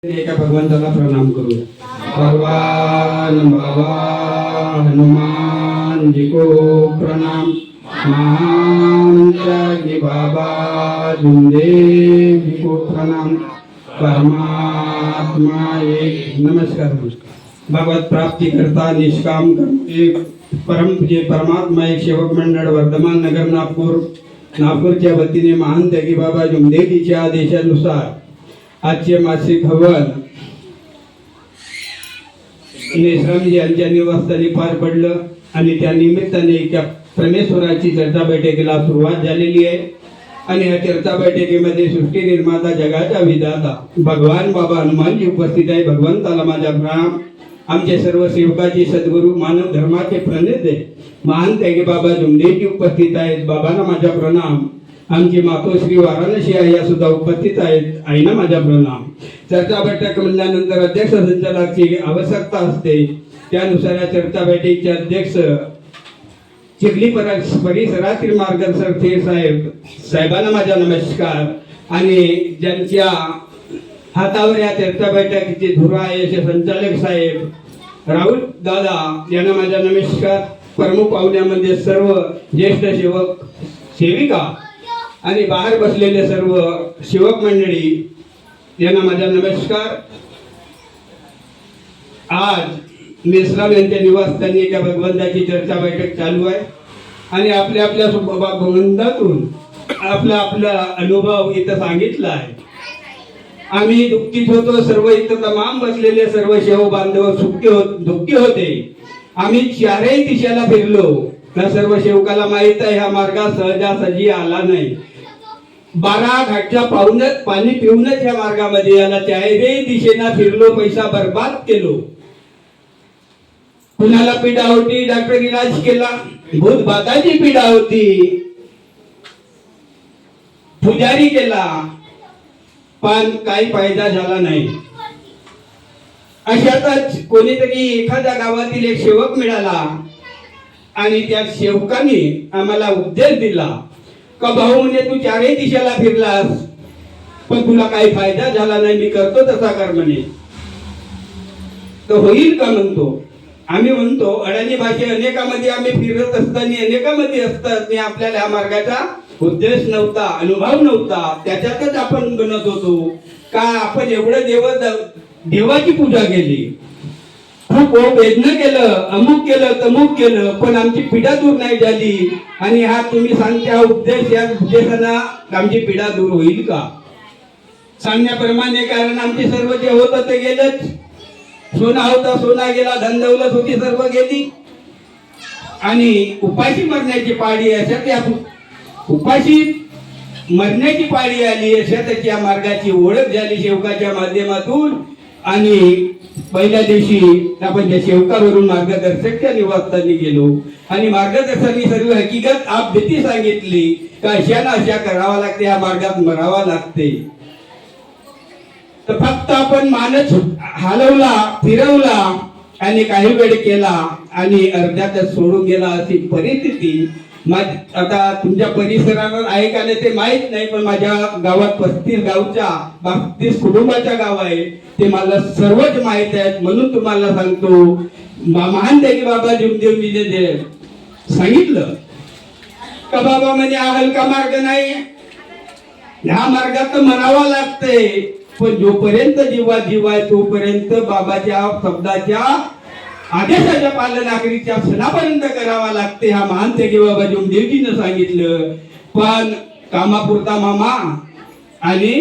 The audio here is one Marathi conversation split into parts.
एका भगवंताला प्रणाम करू। भगवान बाबा हनुमान जी को प्रणाम। महान त्यागी बाबा जुमदेव जी को प्रणाम। परमात्मा एक। नमस्कार। भगवत प्राप्ति करता निष्काम एक परमात्मा एक सेवक मंडळ वर्धमान नगर नागपूरच्या वतीने महान त्यागी बाबा जुमदेवजीच्या आदेशानुसार आजचे मासिक हवन नेसरामजी यांच्या निवासस्थानी पार पडलं आणि त्या निमित्ताने एका परमेश्वराची चर्चा बैठकीला सुरुवात झालेली आहे। आणि या चर्चा बैठकीमध्ये सृष्टी निर्माता जगाचा विधाता भगवान बाबा हनुमानजी उपस्थित आहे। भगवंताला माझा प्रणाम। आमचे सर्व सेवकाचे सद्गुरू मानव धर्माचे प्रणेते महान त्यागी बाबा जुमदेवजी उपस्थित आहेत। बाबांना माझा प्रणाम। आमची मातोश्री वाराणसी आहे या सुद्धा उपस्थित आहेत। आईना माझा प्रणाम। चर्चा बैठक म्हणल्यानंतर अध्यक्ष संचालकाची आवश्यकता असते, त्यानुसार या चर्चा बैठकीचे अध्यक्ष चिखली परिसरातील मार्गदर्शक थे साहेबांना माझा नमस्कार। आणि ज्यांच्या हातावर या चर्चा बैठकीचे धुरा आहे असे संचालक साहेब राहुल दादा यांना माझा नमस्कार। प्रमुख पाहुण्यामध्ये सर्व ज्येष्ठ सेवक सेविका आणि बाहेर बसलेले सर्व सेवक मंडळी यांना माझा नमस्कार। आज मेसराम यांच्या निवासस्थानी एका भगवंताची चर्चा बैठक चालू आहे आणि आपल्या आपल्या भगवंतातून आपला अनुभव इथं सांगितला आहे। आम्ही दुःखीत होतो, सर्व इथं तमाम बसलेले सर्व शेव बांधव दुःखी होते। आम्ही चारही दिशेला फिरलो, त्या सर्व सेवकाला माहित आहे हा मार्ग सहजासहजी आला नाही। 12 घाटच्या पाणी पिऊनच या मार्गामध्ये याला चारही दिशेला फिरलो, पैसा बर्बाद केलो। कुणाला पीडा होती, डॉक्टर इलाज केला, भूतबाधाची पीडा होती, पुजारी केला, पण काही फायदा झाला नाही। अशातच कोणीतरी एखाद्या गावातील एक सेवक मिळाला आणि त्या सेवकाने आम्हाला उपदेश दिला का भाऊ म्हणे तू चारही दिशेला फिरलास पण तुला काही फायदा झाला नाही, मी करतो तसा कर म्हणे। तर होईल का म्हणतो। आम्ही म्हणतो अडाणी भाषे अनेकामध्ये आम्ही फिरत असताना अनेकामध्ये असताना आपल्याला या मार्गाचा उद्देश नव्हता, अनुभव नव्हता, त्याच्यातच आपण बनत होतो का आपण एवढं देवाची पूजा केली, खूप वेदना केलं, अमुक केलं तमुक केलं, पण आमची पीडा दूर नाही झाली। आणि हा तुम्ही सांगता उपदेश, या उपदेशानं आमची पीडा दूर होईल का सांगण्याप्रमाणे, कारण आमचे सर्व जे होतं ते गेलंच। सोना होता सोना गेला, धन दौलत होती सर्व गेली आणि उपाशी मरण्याची पाळी अशा उपाशी मरण्याची पाळी आली अशा त्याच्या मार्गाची ओळख झाली सेवकाच्या माध्यमातून। आणि पहिल्या दिवशी आपण त्या सेवकावरून मार्गदर्शकच्या निवासस्थानी गेलो आणि मार्गदर्शकांनी सर्व हकीकत आप भीती सांगितली का अशाना अशा करावा लागते, या मार्गात मरावा लागते। तर फक्त आपण मानस हलवला, फिरवला आणि काही वेळ केला आणि अर्ध्यातच सोडून गेला अशी परिस्थिती। आता तुमच्या परिसरावर आहे का नाही ते माहित नाही, पण माझ्या गावात 35 गावच्या 32 कुटुंबाच्या गाव आहे, ते मला सर्वच माहित आहेत। म्हणून तुम्हाला सांगतो महान त्यागी बाबा जुमदेवजीने जे सांगितलं का बाबा म्हणजे हा हलका मार्ग नाही, ह्या मार्गात मरावा लागते, पण जोपर्यंत जीवात जीव आहे तोपर्यंत बाबाच्या शब्दाच्या आदेशाच्या पालनाकरीच्या क्षणापर्यंत करावा लागते। हा महान त्यागी बाबा जुमदेवजीने सांगितलं। पण कामापुरता मामा आणि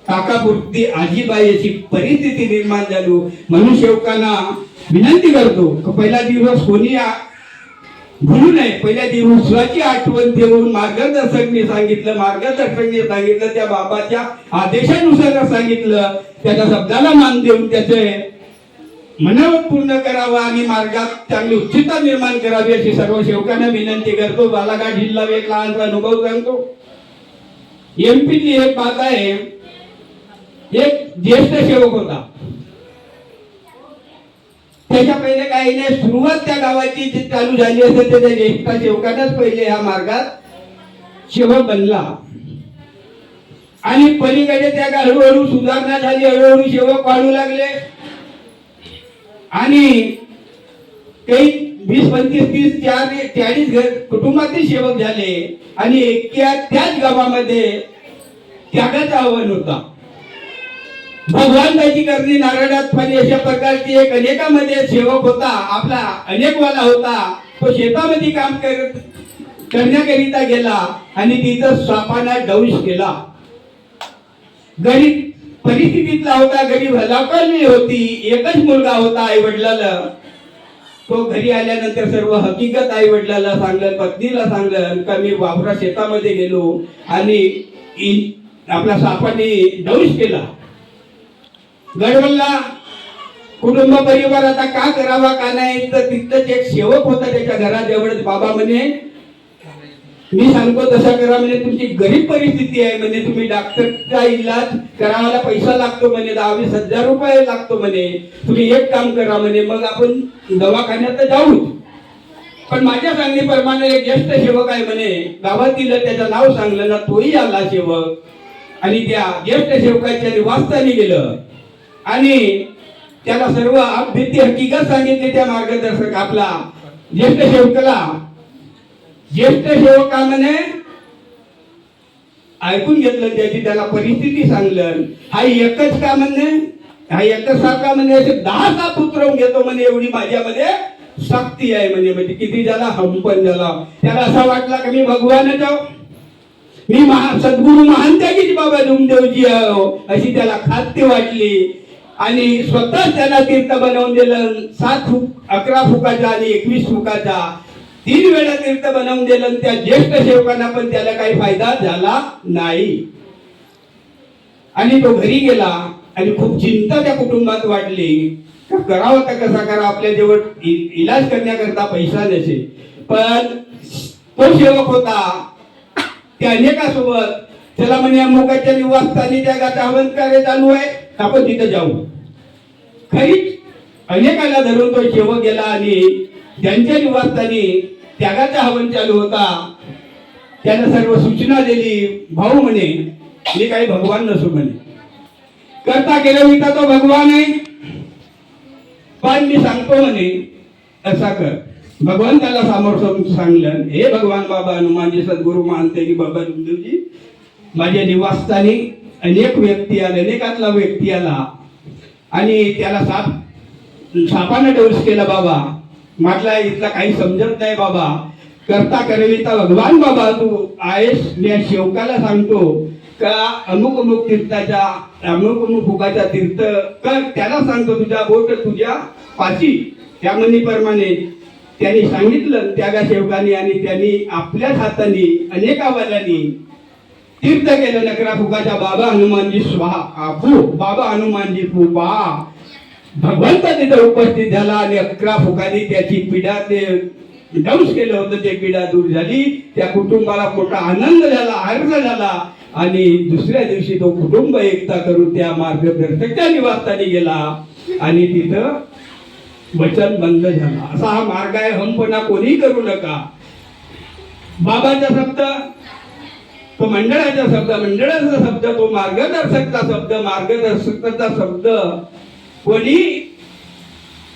काकापुरती आजीबाई अशी परिस्थिती निर्माण झाली। म्हणून सेवकांना विनंती करतो पहिला दिवस कोणी भूलू नये, पहिल्या दिवसाची आठवण देऊन मार्गदर्शकने सांगितलं त्या बाबाच्या आदेशानुसार सांगितलं, त्याच्या शब्दाला मान देऊन त्याचे मनावत पूर्ण करावा आणि मार्गात चांगली उच्चता निर्माण करावी अशी सर्व सेवकांना विनंती करतो। बालाघाट जिल्हा एक लहानसा अनुभव सांगतो। एमपीची एक बात आहे, एक ज्येष्ठ सेवक होता, त्याच्या पहिले काही नाही, सुरुवात त्या गावाची जी चालू झाली असेल त्या ज्येष्ठ सेवकांनाच पहिले ह्या मार्गात सेवक बनला। आणि पलीकडे त्या हळूहळू सुधारणा झाली, हळूहळू सेवक वाढू लागले आणि काही 20, 25, 30, 40 कुटुंबातील सेवक झाले आणि एका त्याच गावामध्ये त्यागाचं आव्हान होता. भगवान त्याची करणी नारळात फणी अशा प्रकारची एक अनेकामध्ये सेवक होता, आपला अनेकवाला होता. तो शेतामध्ये काम करण्याकरिता गेला आणि तिथं सापाना दंश केला. गरीब परिस्थितीतला होता, गरीब हलाखली होती, एकच मुलगा होता आई वडिलाला. तो घरी आल्यानंतर सर्व हकीकत आई वडिलाला सांगलं, पत्नीला सांगलं का मी वावरा शेतामध्ये गेलो आणि आपला सापाने दंश केला. गडबडला कुटुंब परिवार आता का करावा का नाही. तर तिथंच एक सेवक होता त्याच्या घराजवळच. बाबा म्हणे मी सांगतो तसा करा म्हणे, तुमची गरीब परिस्थिती आहे म्हणे, तुम्ही डॉक्टरचा इलाज करायला पैसा लागतो म्हणे, 10-20 हजार रुपये लागतो म्हणे, तुम्ही एक काम करा म्हणे, मग आपण दवाखान्यात जाऊ. पण माझ्या सांगण्याप्रमाणे एक ज्येष्ठ सेवक आहे म्हणे गावातील, त्याचं नाव सांगलं ना, तोही आला सेवक आणि त्या ज्येष्ठ सेवकाच्या निवासस्थानी गेलं आणि त्याला सर्व भीती हकीकत सांगितली. त्या मार्गदर्शक आपला ज्येष्ठ सेवकाला, ज्येष्ठ सेवकाने ऐकून घेतलं, त्याची त्याला परिस्थिती सांगलं. हा एकच का म्हणे, हा एकच साप का म्हणे, असे 10 साप उतरवून घेतो म्हणे, एवढी माझ्यामध्ये शक्ती आहे म्हणे. म्हणजे किती झाला, हंपन झाला. त्याला असा वाटला की मी भगवान जाऊ, मी सद्गुरु महान त्यागीच बाबा डुमदेवजी अशी त्याला खात्री वाटली आणि स्वतः त्याला तीर्थ बनवून दिलं. 7 फूक, 11 फुकाचा आणि 21 फुकाचा 3 वेळा तीर्थ बनवून दिलं. त्या ज्येष्ठ सेवकांना पण त्याला काही फायदा झाला नाही आणि तो घरी गेला आणि खूप चिंता त्या कुटुंबात वाढली. करावं का कसा करा, आपल्या जवळ इलाज करण्याकरता पैसा नसे. पण तो सेवक होता त्या अनेकासोबत, त्याला म्हणे अमुकाच्या निवासस्थानी त्या गाचा हवन कार्य चालू आहे, आपण तिथं जाऊ. खरीच अनेकाला धरून तो सेवक गेला आणि त्यांच्या निवासस्थानी त्यागाचा हवन चालू होता. त्याने सर्व सूचना दिली. भाऊ म्हणे मी काही भगवान नसू म्हणे, करता केलं तो भगवान आहे, पण मी सांगतो म्हणे असा कर. भगवान त्याला समोर सांगलं, हे भगवान बाबा हनुमानजी सद्गुरु मानते की बाबा डुमदेवजी, माझ्या निवासस्थानी अनेक व्यक्ती आले, अनेकातला व्यक्ती आला आणि त्याला सापाने डोस केला बाबा. म्हटलं इथला काही समजत नाही बाबा, करता करविता भगवान बाबा तू आहेस. मी सेवकाला सांगतो का अमुक अमुक तीर्थाच्या अमुक अमुक फुकाचा तीर्थ कर, त्याला सांगतो तुझ्या बोट तुझ्या पाशी. त्या म्हणीप्रमाणे त्यांनी सांगितलं त्यागा सेवकांनी आणि त्यांनी आपल्याच हाताने अनेकावाल्यांनी तीर्थ केलं. 11 फुकाच्या बाबा हनुमानजी स्वाहा बाबा हनुमानजी फुबा भगवंत तिथे उपस्थित झाला आणि 11 फुकांनी त्याची पीडा ते दंश केलं होतं, ते पीडा दूर झाली. त्या कुटुंबाला मोठा आनंद झाला, हर्ष झाला आणि दुसऱ्या दिवशी तो कुटुंब एकता करून त्या मार्गदर्शकच्या निवासस्थानी गेला आणि तिथं वचन बंद झाला. असा हा मार्ग आहे, हमपणा कोणी करू नका. बाबाचा शब्द तो मंडळाचा शब्द, मंडळाचा शब्द तो मार्गदर्शकचा शब्द, मार्गदर्शकाचा शब्द कोणी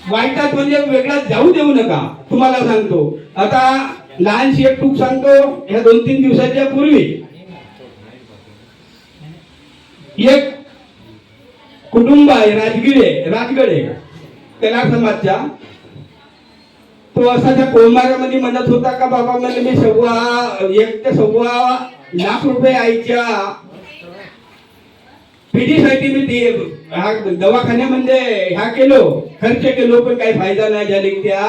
वाईटात म्हणजे वेगळा जाऊ देऊ नका. तुम्हाला सांगतो आता लहानशी एक टूक सांगतो. ह्या 2-3 दिवसाच्या पूर्वी एक कुटुंब आहे राजगडे कलार समाजचा. तो असा त्या कोळमाऱ्यामध्ये म्हणत होता का बाबा म्हणजे मी 1 ते 1.25 लाख रुपये आईच्या पिढीसाठी मी दवाखान्यामध्ये ह्या केलो, खर्च केलो, पण काही फायदा नाही झाले. त्या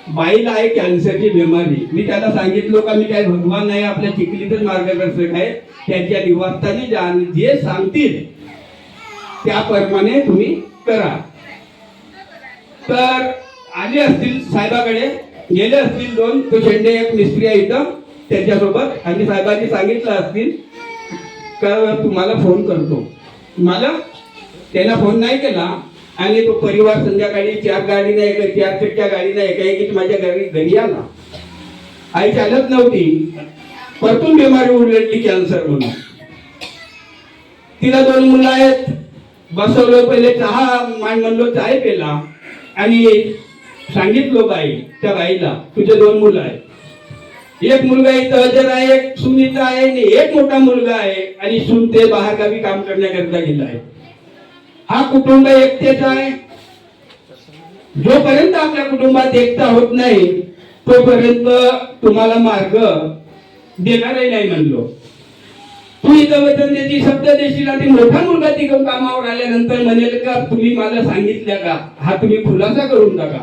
बाईला आहे कॅन्सरची बिमारी. मी त्याला सांगितलो का मी काही भगवान नाही, आपल्या चिखलीतच मार्गदर्शक आहे, त्यांच्या निवासस्थानी जा, जे सांगतील त्याप्रमाणे तुम्ही करा. तर आले असतील साहेबाकडे, गेले असतील 2 तो शेंडे एक मिस्त्री आहे इथं त्याच्यासोबत, आणि साहेबांनी सांगितलं असतील का तुम्हाला फोन करतो. मला त्याला फोन नाही केला आणि तो परिवार संध्याकाळी 4 गाडीने 4 चक्क्या गाडीने एकाएकीच माझ्या घरी आला. आई चालत नव्हती, परतून बिमारी उलटली कॅन्सर म्हणून. तिला 2 मुलं आहेत. बसवलं, पहिले चहा म्हणलो, चाय पेला आणि सांगितलो त्या बाईला, तुझे 2 मुलं आहेत. एक मुलगा इथं हजर आहे, एक सून इथं आहे आणि एक मोठा मुलगा आहे आणि सून ते बाहेरगावी काम करण्याकरता गेला आहे. हा कुटुंब एकतेचा आहे. जोपर्यंत आपल्या कुटुंबात एकता होत नाही तोपर्यंत तुम्हाला मार्ग देणारही नाही म्हणलो. तू इथं वचन देती, शब्द देशील आणि मोठा मुलगा तिकडून कामावर आल्यानंतर म्हणेल का तुम्ही मला सांगितलं का, हा तुम्ही खुलासा करून टाका.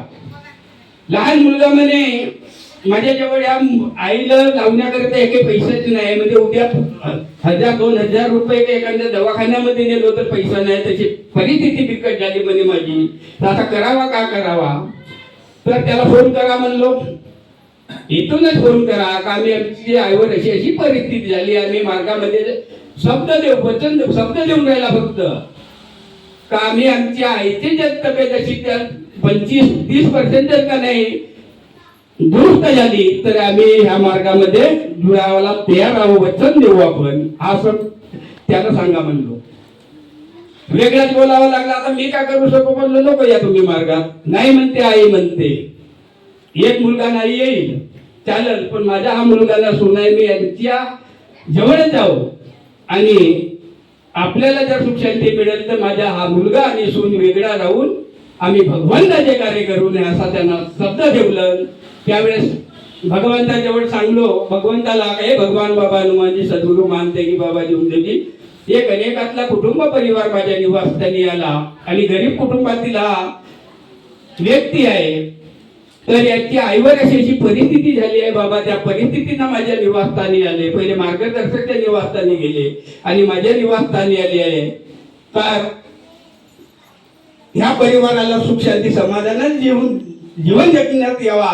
लहान मुलगा म्हणे माझ्या जवळ या आईला लावण्याकरिता एक पैसेच नाही, म्हणजे उद्या 1000-2000 रुपये एखाद्या दवाखान्यामध्ये नेलो तर पैसा नाही, त्याची परिस्थिती बिकट झाली म्हणे माझी, तर आता करावा का करावा. तर त्याला फोन करा म्हणलो, इथूनच फोन करा का आमची आईवर अशी अशी परिस्थिती झाली, आम्ही मार्गामध्ये शब्द देऊन राहिला फक्त का आम्ही आमच्या आईची जर तब्येत अशी त्या 25-30% का नाही दुरुस्त झाली तर आम्ही ह्या मार्गामध्ये जुळावाला तयार आहोत, वचन देऊ आपण, असं त्याला सांगा म्हणलो. वेगळाच बोलावं लागला. आता मी काय करू शकतो म्हणलो, नको या तुम्ही मार्गात. नाही म्हणते आई म्हणते, एक मुलगा नाही येईल चालेल, पण माझ्या हा मुलगाला सुनाय मी यांच्या जवळच जाऊ आणि आपल्याला जर सुख शांती मिळेल तर माझा हा मुलगा आणि सून वेगळा राहून आम्ही भगवंताचे कार्य करू नये असा त्यांना शब्द ठेवलं. त्यावेळेस भगवंताजवळ सांगलो, भगवंताला काय भगवान बाबा हनुमानजी सद्गुरू मानते की बाबा देवजी, एक अनेकातला कुटुंब परिवार माझ्या निवासस्थानी आला आणि गरीब कुटुंबातील हा व्यक्ती आहे, तर याची आईवर अशी परिस्थिती झाली आहे बाबा, त्या परिस्थितीनं माझ्या निवासस्थानी आले. पहिले मार्गदर्शकच्या निवासस्थानी गेले आणि माझ्या निवासस्थानी आले आहे. तर ह्या परिवाराला सुख शांती समाधानात जीवन जगण्यात यावा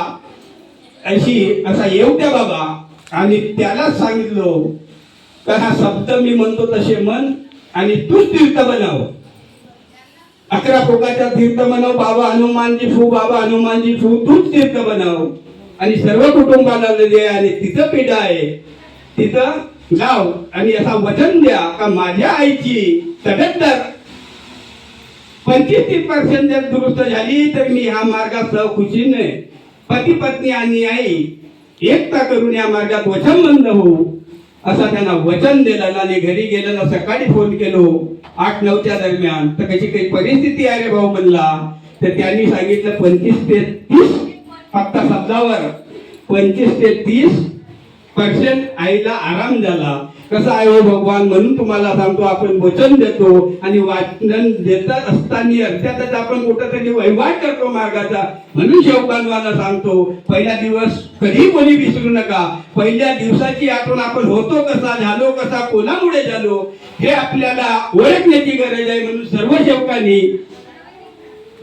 असा येऊ द्या बाबा. आणि त्याला सांगितलो तर हा शब्द मी म्हणतो तसे मन आणि तूच तीर्थ बनव, 11 फोकाच्या तीर्थ बनव बाबा हनुमानजी फू, बाबा हनुमानजी फू, तूच तीर्थ बनव आणि सर्व कुटुंबाला दे आणि तिथं पेढा आहे तिथं जाव आणि असा वचन द्या का माझ्या आईची तब्येत जर 25-30% जर दुरुस्त झाली तर मी ह्या मार्गात खुशीने पती पत्नी आणि आई एकता करून या मार्गात वचनबद्ध होऊ असा त्यांना वचन दिलं. आणि घरी गेलेला सकाळी फोन केलो 8-9च्या दरम्यान, तर कशी काही परिस्थिती आहे रे भाऊ म्हणला. तर त्यांनी सांगितलं 25 ते 30 फक्त शब्दावर 25 ते 30% आईला आराम झाला. कसं आहे हो भगवान, म्हणून तुम्हाला सांगतो आपण वचन देतो आणि वाचन देतात असताना अर्ध्यातच आपण कुठंतरी वहिवाट करतो मार्गाचा. म्हणून शेवकांना सांगतो पहिला दिवस कधी कोणी विसरू नका. पहिल्या दिवसाची आठवण आपण होतो कसा, झालो कसा, कोणामुळे झालो हे आपल्याला ओळखण्याची गरज आहे. म्हणून सर्व शेवकांनी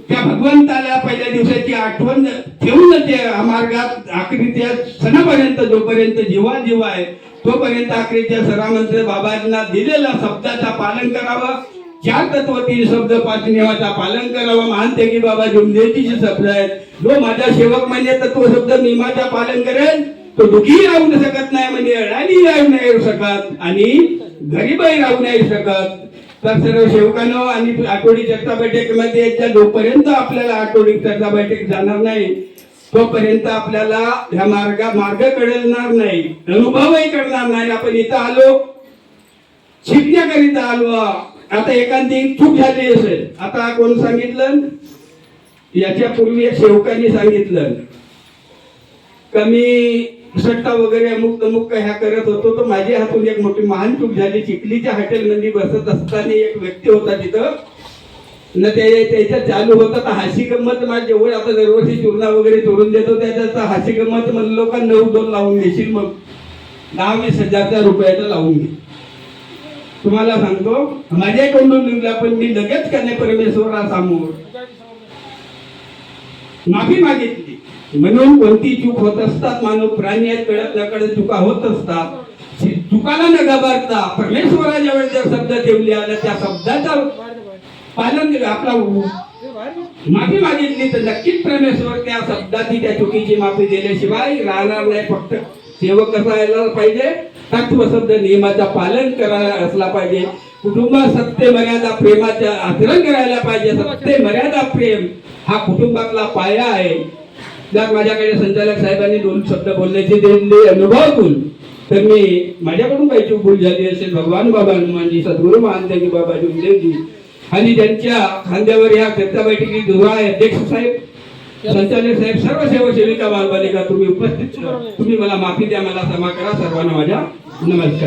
त्या भगवंताला पहिल्या दिवसाची आठवण ठेवून ते मार्गात आखरीच्या सणापर्यंत जोपर्यंत जीव आहे तोपर्यंत आखरीच्या सरामंत्र बाबांना दिलेला शब्दाचा पालन करावं. 4 तत्व 3 शब्द 5 नियमाचा पालन करावं. महानते की बाबा जुमदेवजीचे शब्द आहेत, जो माझा सेवक म्हणजे तत्व शब्द नियमाचा पालन करेल तो दुखी राहू शकत नाही, म्हणजे अडाणी राहू नाही शकत आणि गरीबही राहू नाही शकत. तर सर्व सेवकांनो आणि आठवडी चर्चा बैठकीमध्ये जोपर्यंत आपल्याला आठवडी चर्चा बैठक जाणार नाही तोपर्यंत आपल्याला ह्या मार्ग कळणार नाही, अनुभवही करणार नाही. आपण इथं आलो शिकण्याकरिता आलो. आता एखादी चूक झाली असेल, आता कोण सांगितलं, याच्या पूर्वी सेवकांनी सांगितलं कमी सट्टा वगैरे अमुक ह्या करत होतो, तर माझ्या हातून एक मोठी महान चूक झाली. चिखलीच्या हॉटेलमध्ये बसत असताना एक व्यक्ती होता तिथं न त्याच्या चालू होता तर हाशी गंमत माझ्या जवळ आता दरवर्षी चूर्णा वगैरे चोरून देतो, त्याचा हाशी गंमत म्हणलो का 9-2 लावून घेशील, मग 10-20 हजारच्या रुपयाचा लावून घे. तुम्हाला सांगतो माझ्या तोंडून निघला, पण मी लगेच त्याने परमेश्वरासमोर माफी मागितली. म्हणून कोणती चूक होत असतात, मानव प्राणी आहेत, कळत नकळत चुका होत असतात. चुकाला न घाबरता परमेश्वराजवळ जर शब्द ठेवले आला त्या शब्दाचा पालन केलं, आपला माफी मागितली तर नक्कीच परमेश्वर त्या शब्दाची त्या चुकीची माफी दिल्याशिवाय राहणार नाही. फक्त सेवक कसा यायला पाहिजे, तत्वशब्द नियमाचा पालन करायला असला पाहिजे. कुटुंबात सत्य मर्यादा प्रेमाचं आचरण करायला पाहिजे. सत्य मर्यादा प्रेम हा कुटुंबातला पाया आहे. जर माझ्याकडे संचालक साहेबांनी 2 शब्द बोलण्याचे दिले अनुभवातून, तर मी माझ्याकडून काही चूक भूल झाली असेल, भगवान बाबा हनुमानजी, सद्गुरू महानजी बाबा जुमदेवजी आणि त्यांच्या खांद्यावर या चर्चा बैठकीत उभा आहे अध्यक्ष साहेब, संचालक साहेब, सर्व सेवक सेविका बालबालिका तुम्ही उपस्थित, तुम्ही मला माफी द्या, मला क्षमा करा. सर्वांना माझ्या नमस्कार.